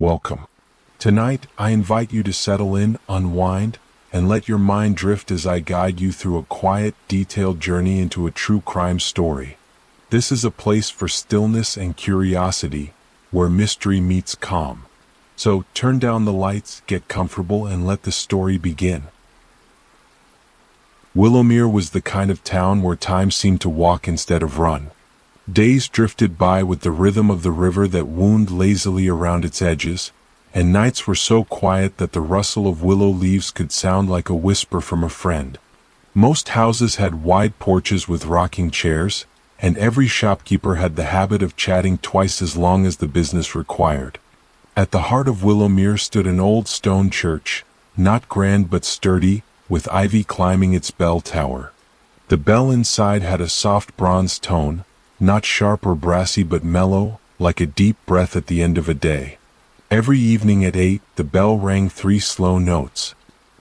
Welcome. Tonight, I invite you to settle in, unwind, and let your mind drift as I guide you through a quiet, detailed journey into a true crime story. This is a place for stillness and curiosity, where mystery meets calm. So, turn down the lights, get comfortable, and let the story begin. Willowmere was the kind of town where time seemed to walk instead of run. Days drifted by with the rhythm of the river that wound lazily around its edges, and nights were so quiet that the rustle of willow leaves could sound like a whisper from a friend. Most houses had wide porches with rocking chairs, and every shopkeeper had the habit of chatting twice as long as the business required. At the heart of Willowmere stood an old stone church, not grand but sturdy, with ivy climbing its bell tower. The bell inside had a soft bronze tone, not sharp or brassy but mellow, like a deep breath at the end of a day. Every evening at 8, the bell rang 3 slow notes.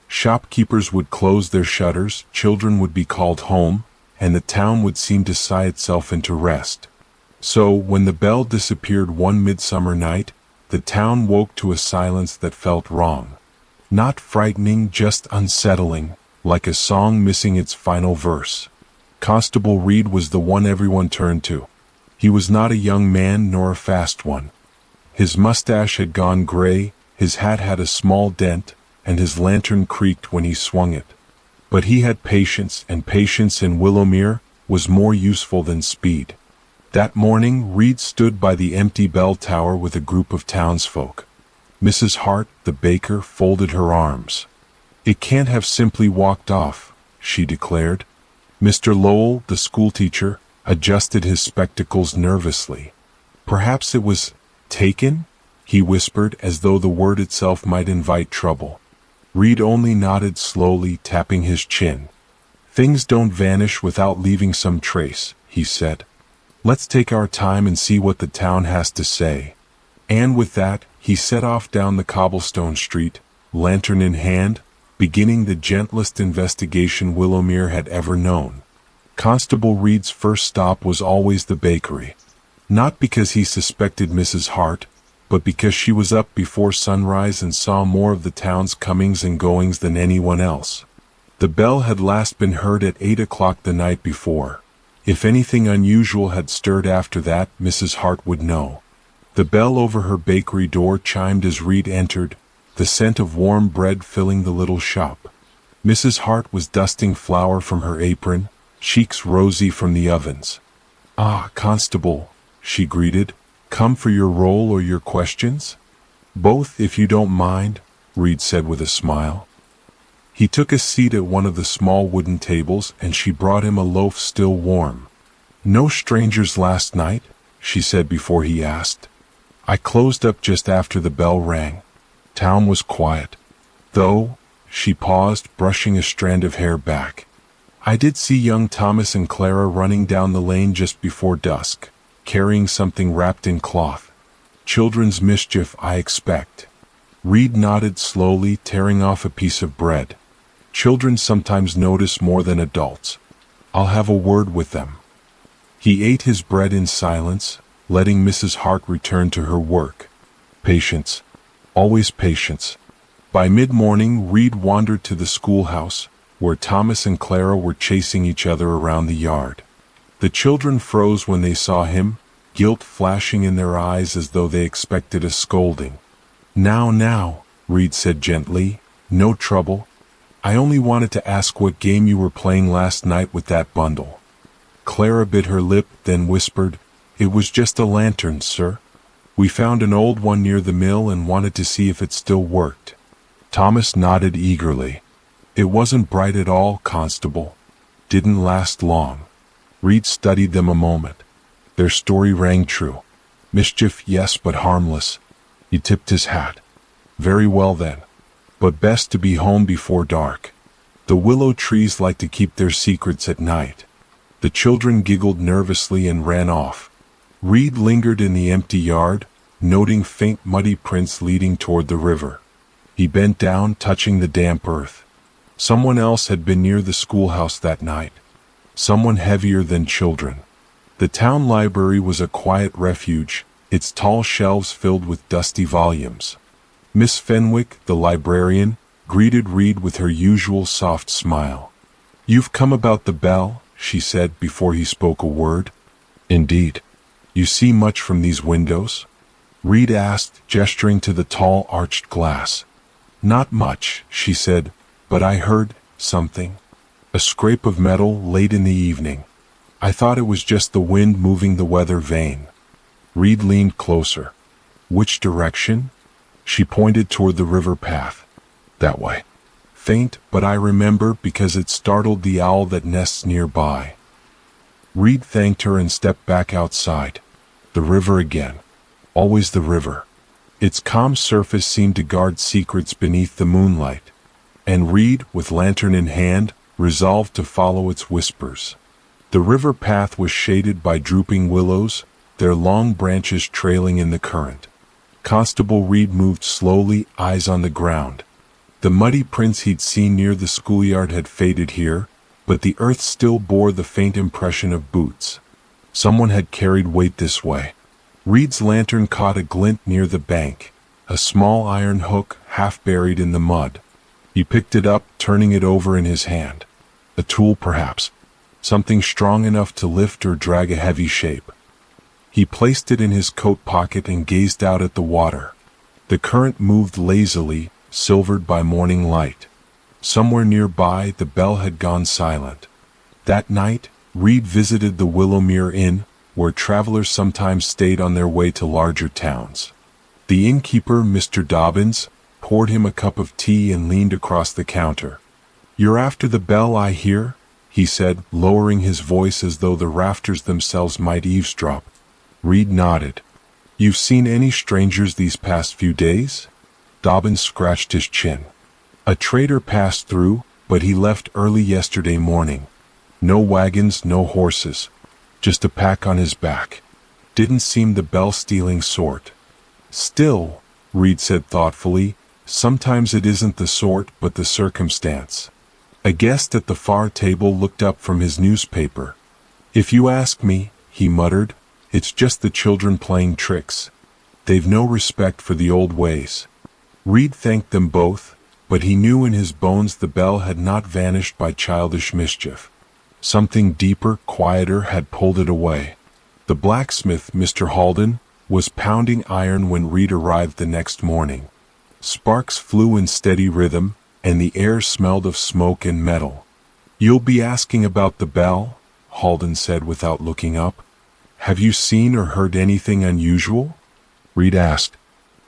Shopkeepers would close their shutters, children would be called home, and the town would seem to sigh itself into rest. So, when the bell disappeared one midsummer night, the town woke to a silence that felt wrong. Not frightening, just unsettling, like a song missing its final verse. Constable Reed was the one everyone turned to. He was not a young man nor a fast one. His mustache had gone gray, his hat had a small dent, and his lantern creaked when he swung it. But he had patience, and patience in Willowmere was more useful than speed. That morning, Reed stood by the empty bell tower with a group of townsfolk. Mrs. Hart, the baker, folded her arms. "It can't have simply walked off," she declared. Mr. Lowell, the schoolteacher, adjusted his spectacles nervously. "Perhaps it was taken?" he whispered, as though the word itself might invite trouble. Reed only nodded slowly, tapping his chin. "Things don't vanish without leaving some trace," he said. "Let's take our time and see what the town has to say." And with that, he set off down the cobblestone street, lantern in hand, beginning the gentlest investigation Willowmere had ever known. Constable Reed's first stop was always the bakery. Not because he suspected Mrs. Hart, but because she was up before sunrise and saw more of the town's comings and goings than anyone else. The bell had last been heard at 8 o'clock the night before. If anything unusual had stirred after that, Mrs. Hart would know. The bell over her bakery door chimed as Reed entered, the scent of warm bread filling the little shop. Mrs. Hart was dusting flour from her apron, cheeks rosy from the ovens. "Ah, Constable," she greeted. "Come for your roll or your questions?" "Both, if you don't mind," Reed said with a smile. He took a seat at one of the small wooden tables, and she brought him a loaf still warm. "No strangers last night?" she said before he asked. "I closed up just after the bell rang. Town was quiet. Though," she paused, brushing a strand of hair back, "I did see young Thomas and Clara running down the lane just before dusk, carrying something wrapped in cloth. Children's mischief, I expect." Reed nodded slowly, tearing off a piece of bread. "Children sometimes notice more than adults. I'll have a word with them." He ate his bread in silence, letting Mrs. Hart return to her work. Patience. Always patience. By mid-morning, Reed wandered to the schoolhouse, where Thomas and Clara were chasing each other around the yard. The children froze when they saw him, guilt flashing in their eyes as though they expected a scolding. Now, Reed said gently, "no trouble. I only wanted to ask what game you were playing last night with that bundle." Clara bit her lip, then whispered, "It was just a lantern, sir. We found an old one near the mill and wanted to see if it still worked." Thomas nodded eagerly. "It wasn't bright at all, Constable. Didn't last long." Reed studied them a moment. Their story rang true. Mischief, yes, but harmless. He tipped his hat. "Very well then. But best to be home before dark. The willow trees like to keep their secrets at night." The children giggled nervously and ran off. Reed lingered in the empty yard, noting faint muddy prints leading toward the river. He bent down, touching the damp earth. Someone else had been near the schoolhouse that night. Someone heavier than children. The town library was a quiet refuge, its tall shelves filled with dusty volumes. Miss Fenwick, the librarian, greeted Reed with her usual soft smile. "You've come about the bell," she said before he spoke a word. "Indeed. You see much from these windows?" Reed asked, gesturing to the tall arched glass. "Not much," she said, "but I heard something. A scrape of metal late in the evening. I thought it was just the wind moving the weather vane." Reed leaned closer. "Which direction?" She pointed toward the river path. "That way." "Faint, but I remember because it startled the owl that nests nearby." Reed thanked her and stepped back outside. The river again. Always the river. Its calm surface seemed to guard secrets beneath the moonlight. And Reed, with lantern in hand, resolved to follow its whispers. The river path was shaded by drooping willows, their long branches trailing in the current. Constable Reed moved slowly, eyes on the ground. The muddy prints he'd seen near the schoolyard had faded here, but the earth still bore the faint impression of boots. Someone had carried weight this way. Reed's lantern caught a glint near the bank, a small iron hook half buried in the mud. He picked it up, turning it over in his hand. A tool, perhaps. Something strong enough to lift or drag a heavy shape. He placed it in his coat pocket and gazed out at the water. The current moved lazily, silvered by morning light. Somewhere nearby, the bell had gone silent. That night, Reed visited the Willowmere Inn, where travelers sometimes stayed on their way to larger towns. The innkeeper, Mr. Dobbins, poured him a cup of tea and leaned across the counter. "You're after the bell, I hear," he said, lowering his voice as though the rafters themselves might eavesdrop. Reed nodded. "You've seen any strangers these past few days?" Dobbins scratched his chin. "A trader passed through, but he left early yesterday morning. No wagons, no horses. Just a pack on his back. Didn't seem the bell-stealing sort." "Still," Reed said thoughtfully, "sometimes it isn't the sort, but the circumstance." A guest at the far table looked up from his newspaper. "If you ask me," he muttered, "it's just the children playing tricks. They've no respect for the old ways." Reed thanked them both, but he knew in his bones the bell had not vanished by childish mischief. Something deeper, quieter had pulled it away. The blacksmith, Mr. Halden, was pounding iron when Reed arrived the next morning. Sparks flew in steady rhythm, and the air smelled of smoke and metal. "You'll be asking about the bell?" Halden said without looking up. "Have you seen or heard anything unusual?" Reed asked.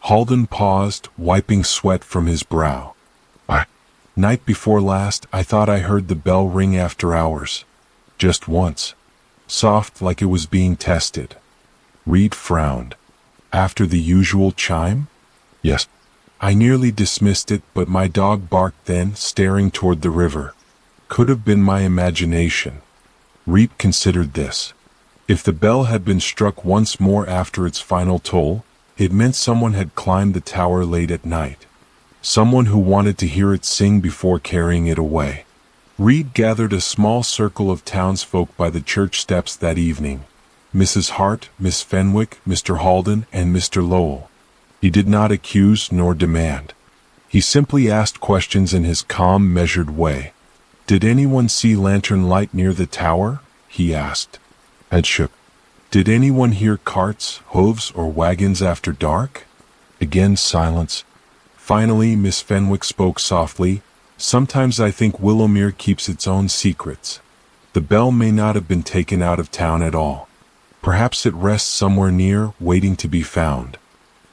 Halden paused, wiping sweat from his brow. "Night before last, I thought I heard the bell ring after hours. Just once. Soft, like it was being tested." Reed frowned. "After the usual chime?" "Yes. I nearly dismissed it, but my dog barked then, staring toward the river. Could have been my imagination." Reed considered this. If the bell had been struck once more after its final toll, it meant someone had climbed the tower late at night. Someone who wanted to hear it sing before carrying it away. Reed gathered a small circle of townsfolk by the church steps that evening. Mrs. Hart, Miss Fenwick, Mr. Halden, and Mr. Lowell. He did not accuse nor demand. He simply asked questions in his calm, measured way. "Did anyone see lantern light near the tower?" he asked. Head shook. "Did anyone hear carts, hooves, or wagons after dark?" Again silence. Finally, Miss Fenwick spoke softly. "Sometimes I think Willowmere keeps its own secrets. The bell may not have been taken out of town at all. Perhaps it rests somewhere near, waiting to be found."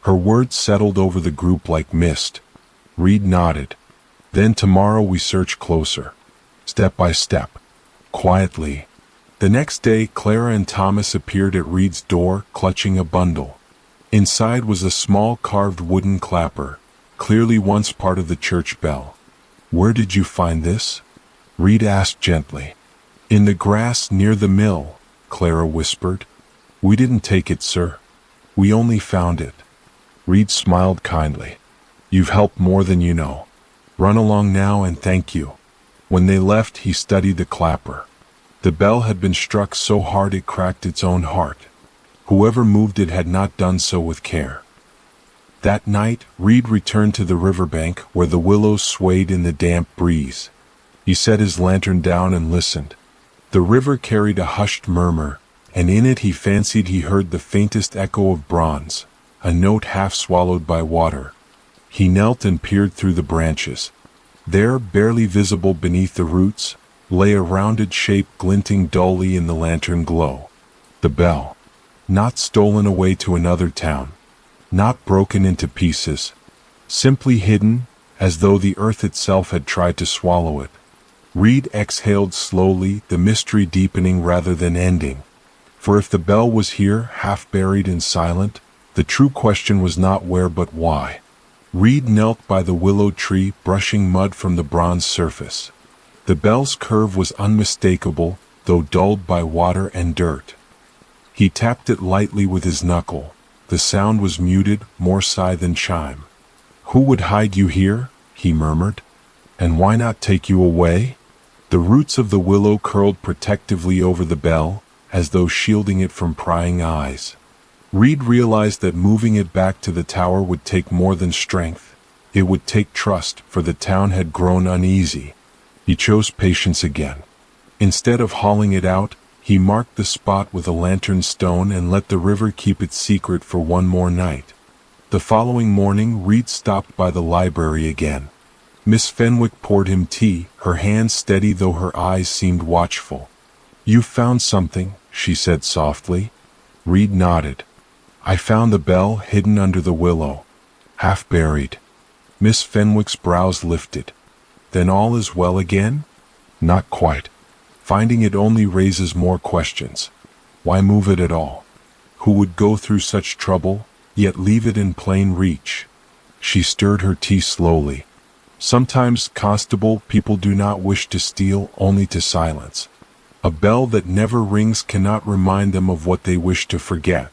Her words settled over the group like mist. Reed nodded. "Then tomorrow we search closer. Step by step. Quietly." The next day, Clara and Thomas appeared at Reed's door, clutching a bundle. Inside was a small carved wooden clapper, clearly once part of the church bell. "Where did you find this?" Reed asked gently. "In the grass near the mill," Clara whispered. "We didn't take it, sir. We only found it." Reed smiled kindly. "You've helped more than you know. Run along now and thank you." When they left, he studied the clapper. The bell had been struck so hard it cracked its own heart. Whoever moved it had not done so with care. That night, Reed returned to the riverbank where the willows swayed in the damp breeze. He set his lantern down and listened. The river carried a hushed murmur, and in it he fancied he heard the faintest echo of bronze, a note half swallowed by water. He knelt and peered through the branches. There, barely visible beneath the roots, lay a rounded shape glinting dully in the lantern glow. The bell. Not stolen away to another town. Not broken into pieces. Simply hidden, as though the earth itself had tried to swallow it. Reed exhaled slowly, the mystery deepening rather than ending. For if the bell was here, half buried and silent, the true question was not where but why. Reed knelt by the willow tree, brushing mud from the bronze surface. The bell's curve was unmistakable, though dulled by water and dirt. He tapped it lightly with his knuckle. The sound was muted, more sigh than chime. "Who would hide you here?" he murmured. "And why not take you away?" The roots of the willow curled protectively over the bell, as though shielding it from prying eyes. Reed realized that moving it back to the tower would take more than strength. It would take trust, for the town had grown uneasy. He chose patience again. Instead of hauling it out, he marked the spot with a lantern stone and let the river keep its secret for one more night. The following morning, Reed stopped by the library again. Miss Fenwick poured him tea, her hands steady though her eyes seemed watchful. "You found something," she said softly. Reed nodded. "I found the bell hidden under the willow, half buried." Miss Fenwick's brows lifted. "Then all is well again?" "Not quite. Finding it only raises more questions. Why move it at all? Who would go through such trouble, yet leave it in plain reach?" She stirred her tea slowly. "Sometimes, Constable, people do not wish to steal, only to silence. A bell that never rings cannot remind them of what they wish to forget."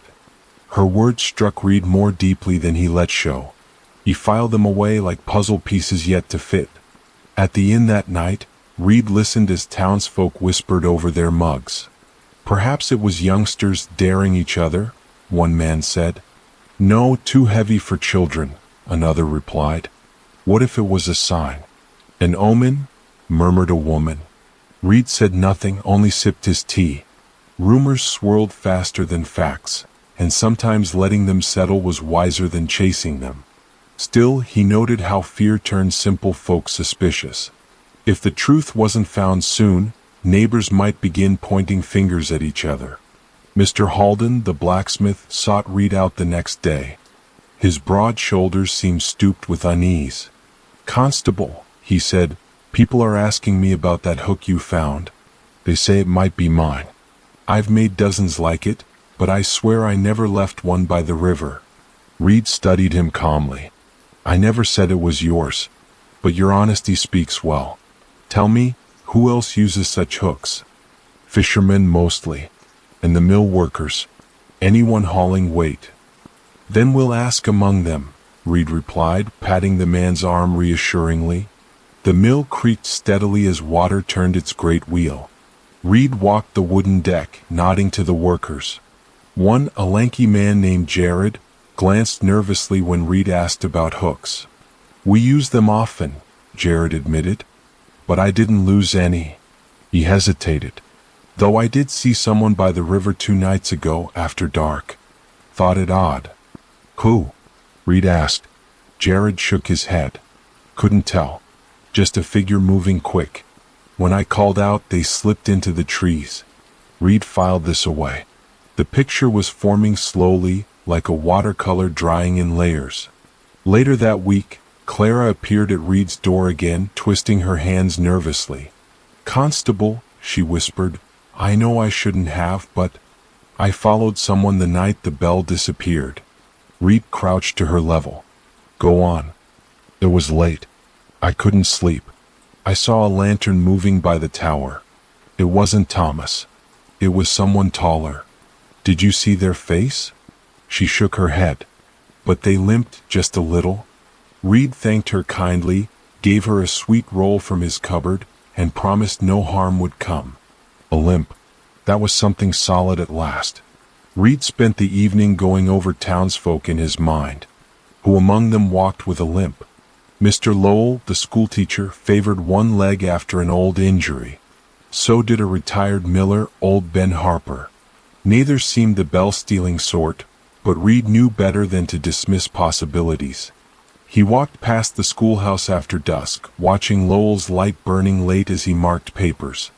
Her words struck Reed more deeply than he let show. He filed them away like puzzle pieces yet to fit. At the inn that night, Reed listened as townsfolk whispered over their mugs. Perhaps it was youngsters daring each other, one man said. "No, too heavy for children," another replied. "What if it was a sign?" "An omen?" murmured a woman. Reed said nothing, only sipped his tea. Rumors swirled faster than facts, and sometimes letting them settle was wiser than chasing them. Still, he noted how fear turned simple folk suspicious. If the truth wasn't found soon, neighbors might begin pointing fingers at each other. Mr. Halden, the blacksmith, sought Reed out the next day. His broad shoulders seemed stooped with unease. "Constable," he said, "people are asking me about that hook you found. They say it might be mine. I've made dozens like it, but I swear I never left one by the river." Reed studied him calmly. "I never said it was yours, but your honesty speaks well. Tell me, who else uses such hooks?" "Fishermen mostly, and the mill workers. Anyone hauling weight." "Then we'll ask among them," Reed replied, patting the man's arm reassuringly. The mill creaked steadily as water turned its great wheel. Reed walked the wooden deck, nodding to the workers. One, a lanky man named Jared, glanced nervously when Reed asked about hooks. "We use them often," Jared admitted. "But I didn't lose any." He hesitated. "Though I did see someone by the river 2 nights ago after dark. Thought it odd." "Who?" Reed asked. Jared shook his head. "Couldn't tell. Just a figure moving quick. When I called out, they slipped into the trees." Reed filed this away. The picture was forming slowly, like a watercolor drying in layers. Later that week, Clara appeared at Reed's door again, twisting her hands nervously. "Constable," she whispered, "I know I shouldn't have, but I followed someone the night the bell disappeared." Reed crouched to her level. "Go on." "It was late. I couldn't sleep. I saw a lantern moving by the tower. It wasn't Thomas. It was someone taller." "Did you see their face?" She shook her head. "But they limped just a little." Reed thanked her kindly, gave her a sweet roll from his cupboard, and promised no harm would come. A limp. That was something solid at last. Reed spent the evening going over townsfolk in his mind. Who among them walked with a limp? Mr. Lowell, the schoolteacher, favored one leg after an old injury. So did a retired miller, old Ben Harper. Neither seemed the bell-stealing sort, but Reed knew better than to dismiss possibilities. He walked past the schoolhouse after dusk, watching Lowell's light burning late as he marked papers.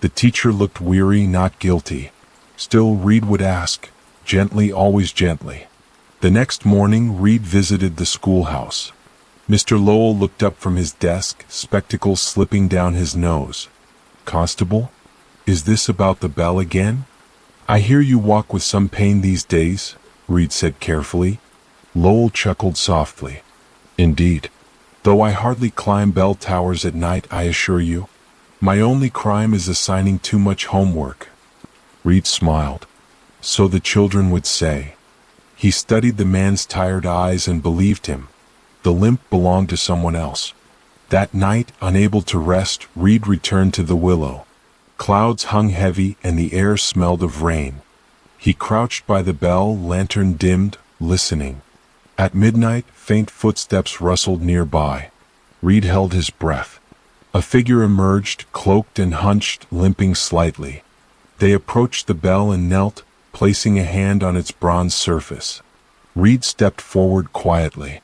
The teacher looked weary, not guilty. Still, Reed would ask, gently, always gently. The next morning, Reed visited the schoolhouse. Mr. Lowell looked up from his desk, spectacles slipping down his nose. "Constable, is this about the bell again? I hear you walk with some pain these days," Reed said carefully. Lowell chuckled softly. "Indeed. Though I hardly climb bell towers at night, I assure you. My only crime is assigning too much homework." Reed smiled. So the children would say. He studied the man's tired eyes and believed him. The limp belonged to someone else. That night, unable to rest, Reed returned to the willow. Clouds hung heavy and the air smelled of rain. He crouched by the bell, lantern dimmed, listening. At midnight, faint footsteps rustled nearby. Reed held his breath. A figure emerged, cloaked and hunched, limping slightly. They approached the bell and knelt, placing a hand on its bronze surface. Reed stepped forward quietly.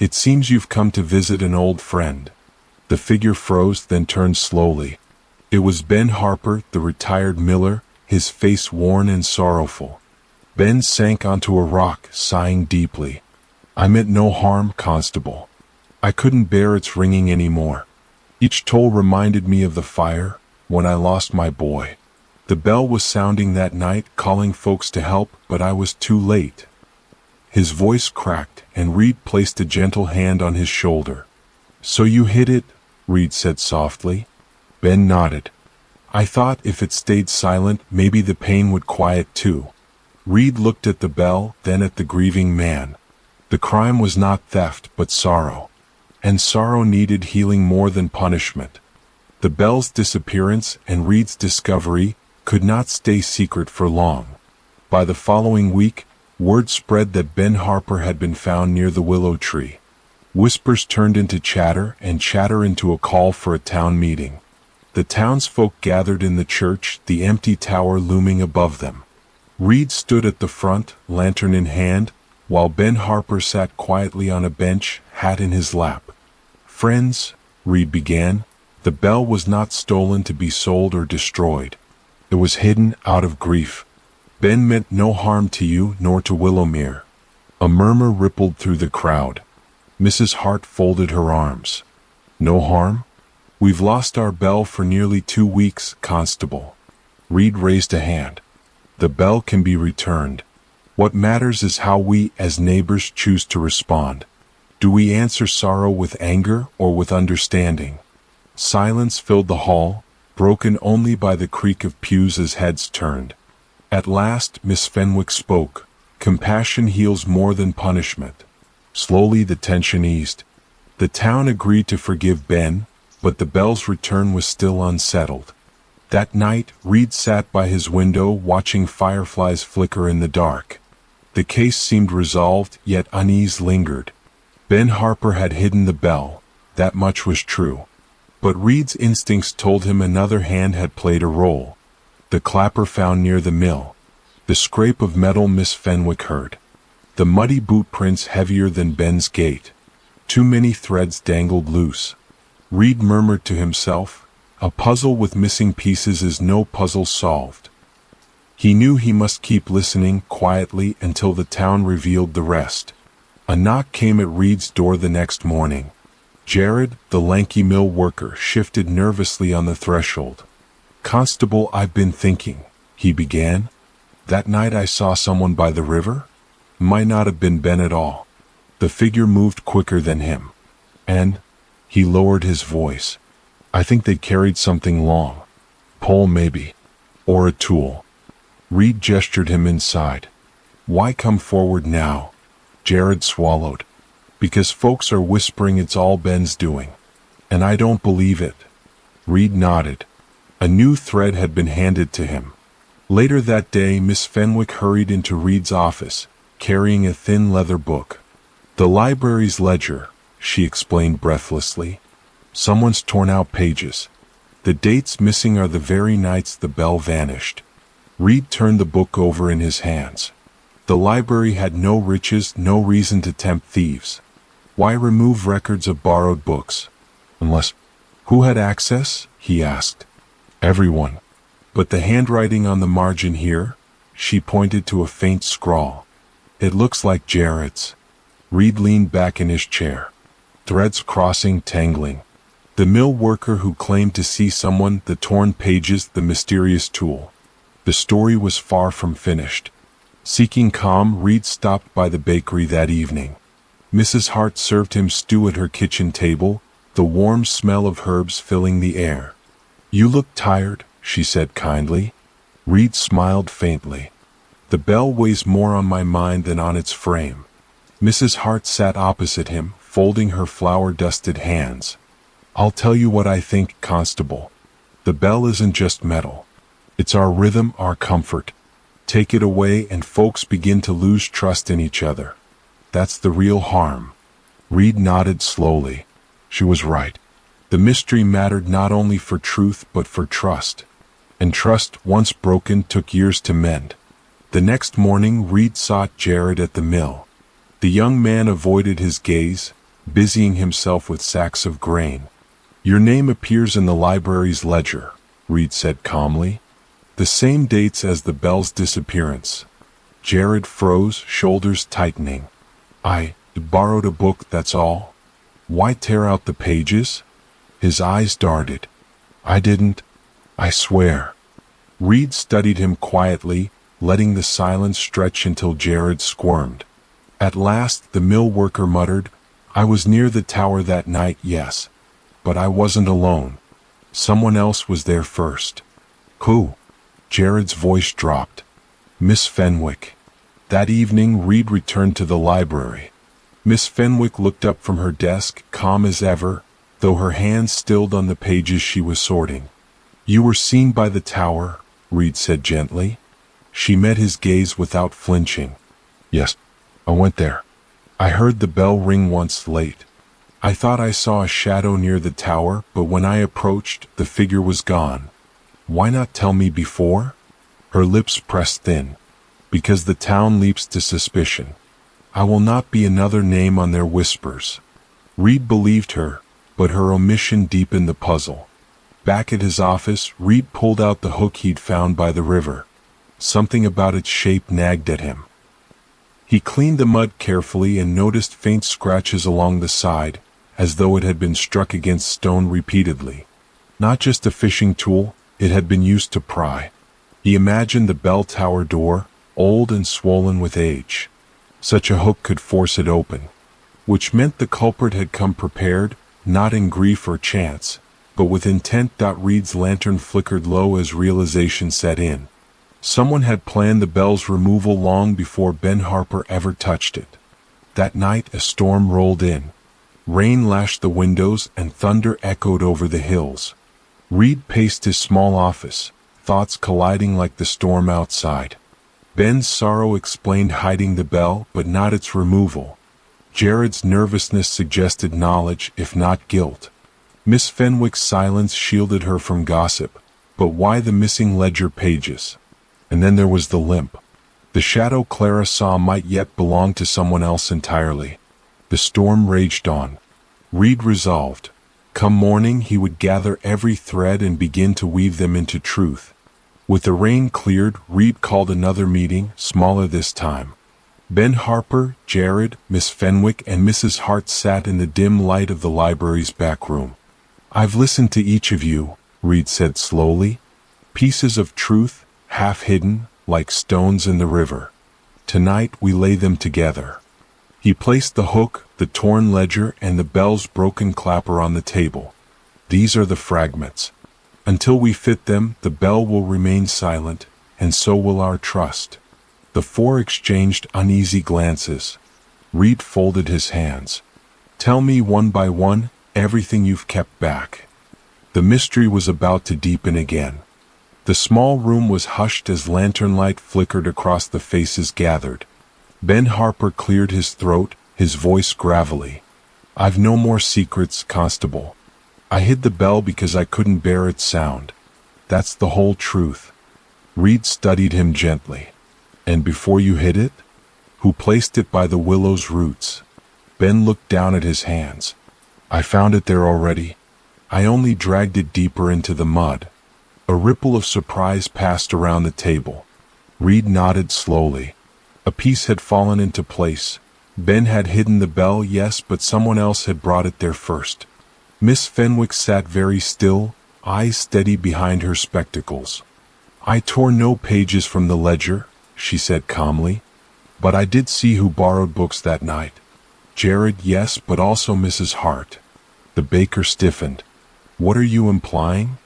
"It seems you've come to visit an old friend." The figure froze, then turned slowly. It was Ben Harper, the retired miller, his face worn and sorrowful. Ben sank onto a rock, sighing deeply. "I meant no harm, Constable. I couldn't bear its ringing anymore. Each toll reminded me of the fire, when I lost my boy. The bell was sounding that night, calling folks to help, but I was too late." His voice cracked, and Reed placed a gentle hand on his shoulder. "So you hid it?" Reed said softly. Ben nodded. "I thought if it stayed silent, maybe the pain would quiet too." Reed looked at the bell, then at the grieving man. The crime was not theft, but sorrow. And sorrow needed healing more than punishment. The bell's disappearance and Reed's discovery could not stay secret for long. By the following week, word spread that Ben Harper had been found near the willow tree. Whispers turned into chatter, and chatter into a call for a town meeting. The townsfolk gathered in the church, the empty tower looming above them. Reed stood at the front, lantern in hand, while Ben Harper sat quietly on a bench, hat in his lap. "Friends," Reed began, "the bell was not stolen to be sold or destroyed. It was hidden out of grief. Ben meant no harm to you nor to Willowmere." A murmur rippled through the crowd. Mrs. Hart folded her arms. "No harm? We've lost our bell for nearly 2 weeks, Constable." Reed raised a hand. "The bell can be returned. What matters is how we, as neighbors, choose to respond. Do we answer sorrow with anger or with understanding?" Silence filled the hall, broken only by the creak of pews as heads turned. At last, Miss Fenwick spoke. "Compassion heals more than punishment." Slowly the tension eased. The town agreed to forgive Ben, but the bell's return was still unsettled. That night, Reed sat by his window watching fireflies flicker in the dark. The case seemed resolved, yet unease lingered. Ben Harper had hidden the bell, that much was true. But Reed's instincts told him another hand had played a role. The clapper found near the mill. The scrape of metal Miss Fenwick heard. The muddy boot prints heavier than Ben's gait. Too many threads dangled loose. Reed murmured to himself, "A puzzle with missing pieces is no puzzle solved." He knew he must keep listening quietly until the town revealed the rest. A knock came at Reed's door the next morning. Jared, the lanky mill worker, shifted nervously on the threshold. "Constable, I've been thinking," he began. "That night I saw someone by the river? Might not have been Ben at all." The figure moved quicker than him. "And," he lowered his voice, "I think they carried something long. Pole maybe. Or a tool." Reed gestured him inside. "Why come forward now?" Jared swallowed. "Because folks are whispering it's all Ben's doing. And I don't believe it." Reed nodded. A new thread had been handed to him. Later that day, Miss Fenwick hurried into Reed's office, carrying a thin leather book. "The library's ledger," she explained breathlessly. "Someone's torn out pages. The dates missing are the very nights the bell vanished." Reed turned the book over in his hands. The library had no riches, no reason to tempt thieves. Why remove records of borrowed books? Unless... Who had access? He asked. Everyone. But the handwriting on the margin here? She pointed to a faint scrawl. It looks like Jared's. Reed leaned back in his chair. Threads crossing, tangling. The mill worker who claimed to see someone, the torn pages, the mysterious tool. The story was far from finished. Seeking calm, Reed stopped by the bakery that evening. Mrs. Hart served him stew at her kitchen table, the warm smell of herbs filling the air. "You look tired," she said kindly. Reed smiled faintly. "The bell weighs more on my mind than on its frame." Mrs. Hart sat opposite him, folding her flour-dusted hands. "I'll tell you what I think, Constable. The bell isn't just metal. It's our rhythm, our comfort. Take it away and folks begin to lose trust in each other. That's the real harm." Reed nodded slowly. She was right. The mystery mattered not only for truth but for trust. And trust, once broken, took years to mend. The next morning, Reed sought Jared at the mill. The young man avoided his gaze, busying himself with sacks of grain. "Your name appears in the library's ledger," Reed said calmly. "The same dates as the bell's disappearance." Jared froze, shoulders tightening. "I borrowed a book, that's all. Why tear out the pages?" His eyes darted. "I didn't. I swear." Reed studied him quietly, letting the silence stretch until Jared squirmed. At last, the mill worker muttered, "I was near the tower that night, yes. But I wasn't alone. Someone else was there first." "Who?" Jared's voice dropped. "Miss Fenwick." That evening, Reed returned to the library. Miss Fenwick looked up from her desk, calm as ever, though her hands stilled on the pages she was sorting. "You were seen by the tower," Reed said gently. She met his gaze without flinching. "Yes, I went there. I heard the bell ring once late. I thought I saw a shadow near the tower, but when I approached, the figure was gone." "Why not tell me before?" Her lips pressed thin. "Because the town leaps to suspicion. I will not be another name on their whispers." Reed believed her, but her omission deepened the puzzle. Back at his office, Reed pulled out the hook he'd found by the river. Something about its shape nagged at him. He cleaned the mud carefully and noticed faint scratches along the side, as though it had been struck against stone repeatedly. Not just a fishing tool, it had been used to pry. He imagined the bell tower door, old and swollen with age. Such a hook could force it open. Which meant the culprit had come prepared, not in grief or chance, but with intent. Reed's lantern flickered low as realization set in. Someone had planned the bell's removal long before Ben Harper ever touched it. That night a storm rolled in. Rain lashed the windows and thunder echoed over the hills. Reed paced his small office, thoughts colliding like the storm outside. Ben's sorrow explained hiding the bell, but not its removal. Jared's nervousness suggested knowledge, if not guilt. Miss Fenwick's silence shielded her from gossip, but why the missing ledger pages? And then there was the limp. The shadow Clara saw might yet belong to someone else entirely. The storm raged on. Reed resolved. Come morning he would gather every thread and begin to weave them into truth. With the rain cleared, Reed called another meeting, smaller this time. Ben Harper, Jared, Miss Fenwick, and Mrs. Hart sat in the dim light of the library's back room. "I've listened to each of you," Reed said slowly. "Pieces of truth, half hidden, like stones in the river. Tonight we lay them together." He placed the hook, the torn ledger, and the bell's broken clapper on the table. "These are the fragments. Until we fit them, the bell will remain silent, and so will our trust." The four exchanged uneasy glances. Reed folded his hands. "Tell me one by one everything you've kept back." The mystery was about to deepen again. The small room was hushed as lantern light flickered across the faces gathered. Ben Harper cleared his throat, his voice gravelly. "I've no more secrets, Constable. I hid the bell because I couldn't bear its sound. That's the whole truth." Reed studied him gently. "And before you hid it? Who placed it by the willow's roots?" Ben looked down at his hands. "I found it there already. I only dragged it deeper into the mud." A ripple of surprise passed around the table. Reed nodded slowly. A piece had fallen into place. Ben had hidden the bell, yes, but someone else had brought it there first. Miss Fenwick sat very still, eyes steady behind her spectacles. "I tore no pages from the ledger," she said calmly. "But I did see who borrowed books that night. Jared, yes, but also Mrs. Hart." The baker stiffened. "What are you implying?"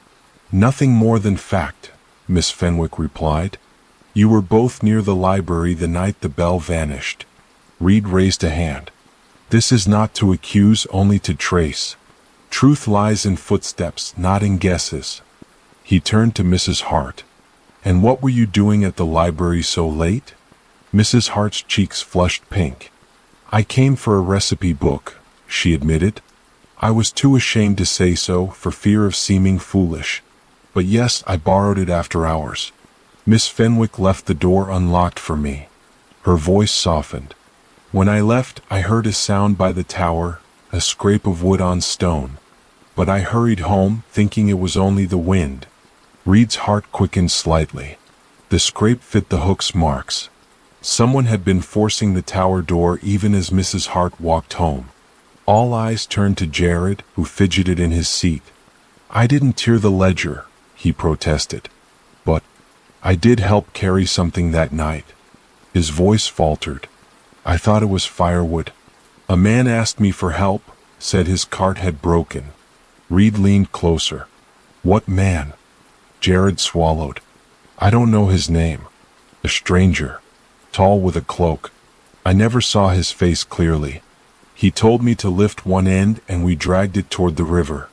"Nothing more than fact," Miss Fenwick replied. "You were both near the library the night the bell vanished." Reed raised a hand. "This is not to accuse, only to trace. Truth lies in footsteps, not in guesses." He turned to Mrs. Hart. "And what were you doing at the library so late?" Mrs. Hart's cheeks flushed pink. "I came for a recipe book," she admitted. "I was too ashamed to say so for fear of seeming foolish. But yes, I borrowed it after hours. Miss Fenwick left the door unlocked for me." Her voice softened. "When I left, I heard a sound by the tower, a scrape of wood on stone. But I hurried home, thinking it was only the wind." Reed's heart quickened slightly. The scrape fit the hook's marks. Someone had been forcing the tower door even as Mrs. Hart walked home. All eyes turned to Jared, who fidgeted in his seat. "I didn't tear the ledger," he protested. "But I did help carry something that night." His voice faltered. "I thought it was firewood. A man asked me for help, said his cart had broken." Reed leaned closer. "What man?" Jared swallowed. "I don't know his name. A stranger. Tall with a cloak. I never saw his face clearly. He told me to lift one end and we dragged it toward the river.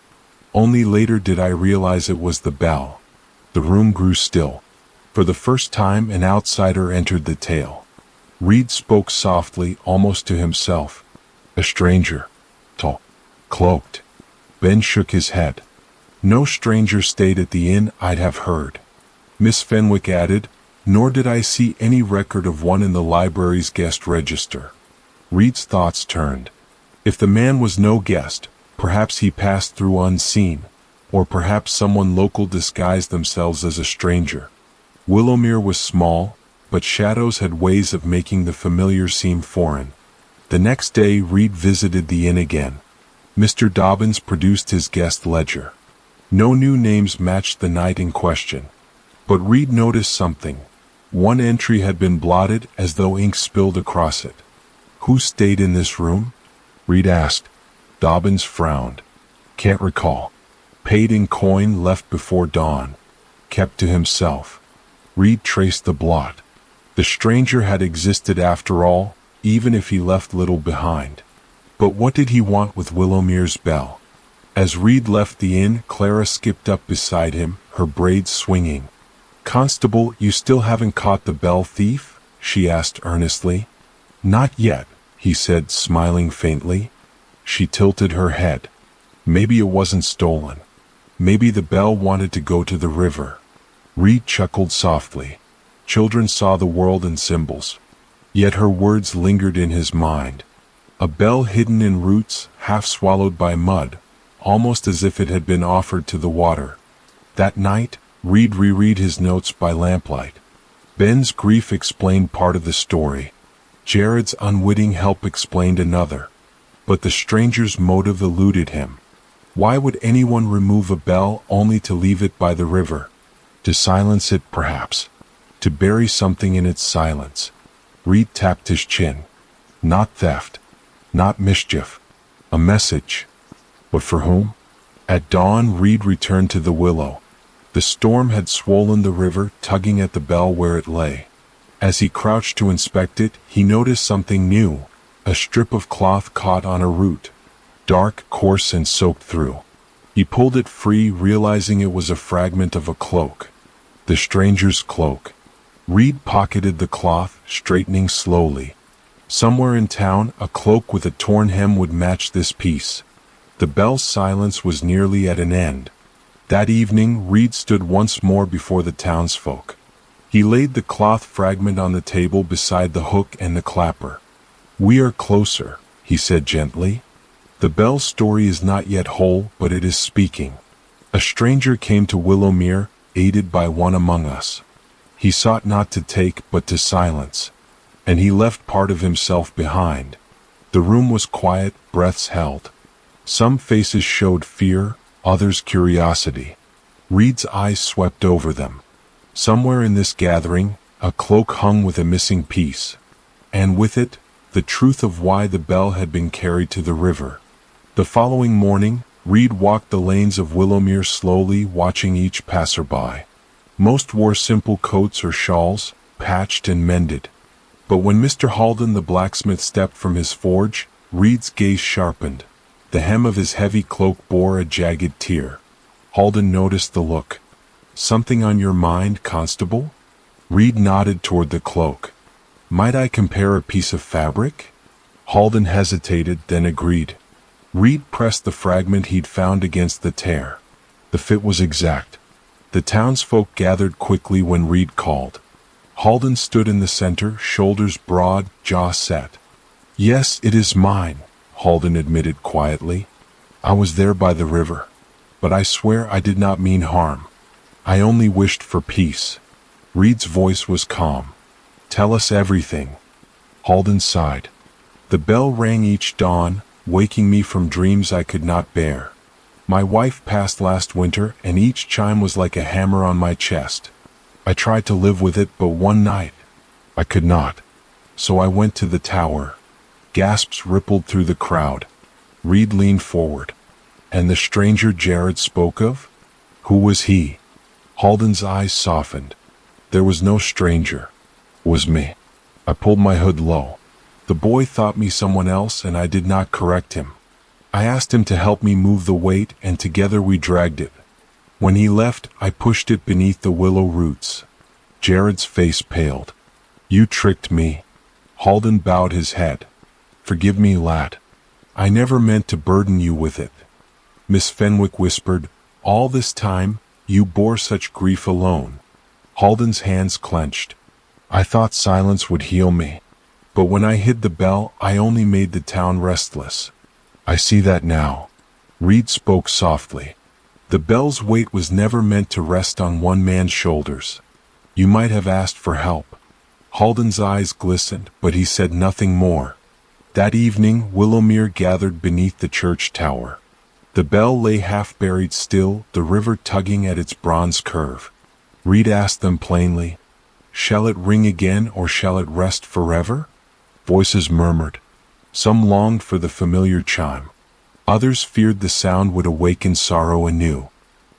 Only later did I realize it was the bell." The room grew still. For the first time an outsider entered the tale. Reed spoke softly, almost to himself. "A stranger. Tall. Cloaked." Ben shook his head. "No stranger stayed at the inn I'd have heard." Miss Fenwick added, "Nor did I see any record of one in the library's guest register." Reed's thoughts turned. If the man was no guest, perhaps he passed through unseen, or perhaps someone local disguised themselves as a stranger. Willowmere was small, but shadows had ways of making the familiar seem foreign. The next day Reed visited the inn again. Mr. Dobbins produced his guest ledger. No new names matched the night in question. But Reed noticed something. One entry had been blotted as though ink spilled across it. "Who stayed in this room?" Reed asked. Dobbins frowned. "Can't recall. Paid in coin, left before dawn. Kept to himself." Reed traced the blot. The stranger had existed after all, even if he left little behind. But what did he want with Willowmere's bell? As Reed left the inn, Clara skipped up beside him, her braids swinging. "Constable, you still haven't caught the bell thief?" she asked earnestly. "Not yet," he said, smiling faintly. She tilted her head. "Maybe it wasn't stolen. Maybe the bell wanted to go to the river." Reed chuckled softly. Children saw the world in symbols. Yet her words lingered in his mind. A bell hidden in roots, half swallowed by mud, almost as if it had been offered to the water. That night, Reed reread his notes by lamplight. Ben's grief explained part of the story. Jared's unwitting help explained another. But the stranger's motive eluded him. Why would anyone remove a bell only to leave it by the river? To silence it, perhaps. To bury something in its silence. Reed tapped his chin. Not theft. Not mischief. A message. But for whom? At dawn, Reed returned to the willow. The storm had swollen the river, tugging at the bell where it lay. As he crouched to inspect it, he noticed something new. A strip of cloth caught on a root. Dark, coarse, and soaked through. He pulled it free, realizing it was a fragment of a cloak. The stranger's cloak. Reed pocketed the cloth, straightening slowly. Somewhere in town, a cloak with a torn hem would match this piece. The bell's silence was nearly at an end. That evening, Reed stood once more before the townsfolk. He laid the cloth fragment on the table beside the hook and the clapper. "We are closer," he said gently. "The bell's story is not yet whole, but it is speaking. A stranger came to Willowmere, aided by one among us. He sought not to take, but to silence. And he left part of himself behind. The room was quiet, breaths held. Some faces showed fear, others curiosity. Reed's eyes swept over them. Somewhere in this gathering, a cloak hung with a missing piece. And with it, the truth of why the bell had been carried to the river. The following morning, Reed walked the lanes of Willowmere slowly, watching each passerby. Most wore simple coats or shawls, patched and mended. But when Mr. Halden the blacksmith stepped from his forge, Reed's gaze sharpened. The hem of his heavy cloak bore a jagged tear. Halden noticed the look. "Something on your mind, constable?" Reed nodded toward the cloak. "Might I compare a piece of fabric?" Halden hesitated, then agreed. Reed pressed the fragment he'd found against the tear. The fit was exact. The townsfolk gathered quickly when Reed called. Halden stood in the center, shoulders broad, jaw set. "Yes, it is mine," Halden admitted quietly. "I was there by the river. But I swear I did not mean harm. I only wished for peace." Reed's voice was calm. "Tell us everything." Halden sighed. "The bell rang each dawn, waking me from dreams I could not bear. My wife passed last winter, and each chime was like a hammer on my chest. I tried to live with it, but one night, I could not. So I went to the tower." Gasps rippled through the crowd. Reed leaned forward. "And the stranger Jared spoke of? Who was he?" Halden's eyes softened. "There was no stranger. It was me." I pulled my hood low. "The boy thought me someone else, and I did not correct him. I asked him to help me move the weight, and together we dragged it. When he left, I pushed it beneath the willow roots." Jared's face paled. "You tricked me." Halden bowed his head. "Forgive me, lad. I never meant to burden you with it." Miss Fenwick whispered, "All this time, you bore such grief alone." Halden's hands clenched. "I thought silence would heal me. But when I hid the bell, I only made the town restless. I see that now." Reed spoke softly. "The bell's weight was never meant to rest on one man's shoulders. You might have asked for help." Halden's eyes glistened, but he said nothing more. That evening, Willowmere gathered beneath the church tower. The bell lay half buried still, the river tugging at its bronze curve. Reed asked them plainly, "Shall it ring again, or shall it rest forever?" Voices murmured. Some longed for the familiar chime. Others feared the sound would awaken sorrow anew.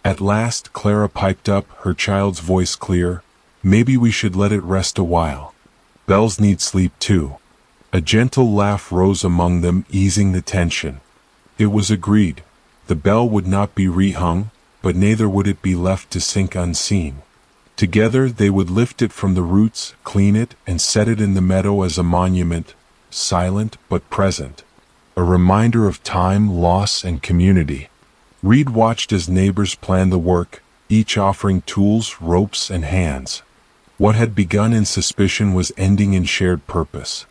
At last, Clara piped up, her child's voice clear, "Maybe we should let it rest a while. Bells need sleep too." A gentle laugh rose among them, easing the tension. It was agreed. The bell would not be rehung, but neither would it be left to sink unseen. Together they would lift it from the roots, clean it, and set it in the meadow as a monument, silent but present, a reminder of time, loss, and community. Reed watched as neighbors planned the work, each offering tools, ropes, and hands. What had begun in suspicion was ending in shared purpose.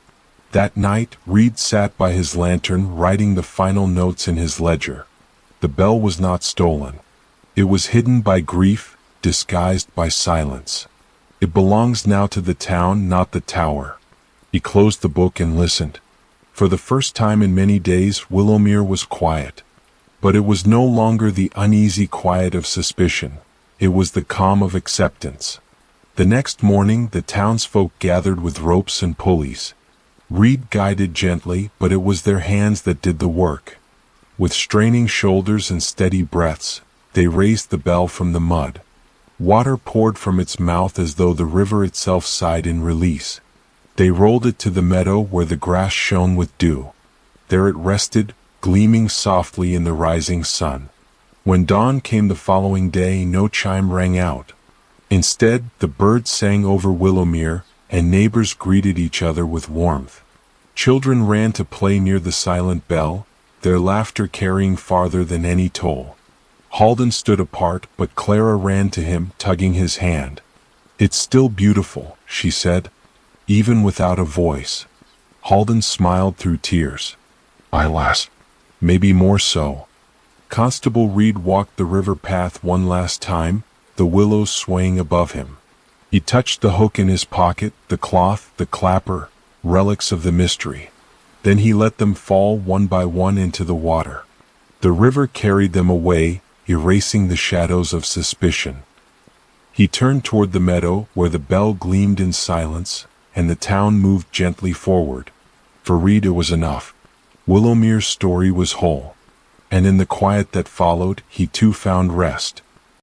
That night, Reed sat by his lantern, writing the final notes in his ledger. The bell was not stolen. It was hidden by grief, disguised by silence. It belongs now to the town, not the tower. He closed the book and listened. For the first time in many days, Willowmere was quiet. But it was no longer the uneasy quiet of suspicion. It was the calm of acceptance. The next morning, the townsfolk gathered with ropes and pulleys. Reed guided gently, but it was their hands that did the work. With straining shoulders and steady breaths, they raised the bell from the mud. Water poured from its mouth as though the river itself sighed in release. They rolled it to the meadow where the grass shone with dew. There it rested, gleaming softly in the rising sun. When dawn came the following day, no chime rang out. Instead, the birds sang over Willowmere, and neighbors greeted each other with warmth. Children ran to play near the silent bell, their laughter carrying farther than any toll. Halden stood apart, but Clara ran to him, tugging his hand. "It's still beautiful," she said, even without a voice. Halden smiled through tears. "Aye, lass. Maybe more so." Constable Reed walked the river path one last time, the willows swaying above him. He touched the hook in his pocket, the cloth, the clapper, relics of the mystery. Then he let them fall one by one into the water. The river carried them away, erasing the shadows of suspicion. He turned toward the meadow, where the bell gleamed in silence, and the town moved gently forward. For Reed it was enough. Willowmere's story was whole. And in the quiet that followed, he too found rest.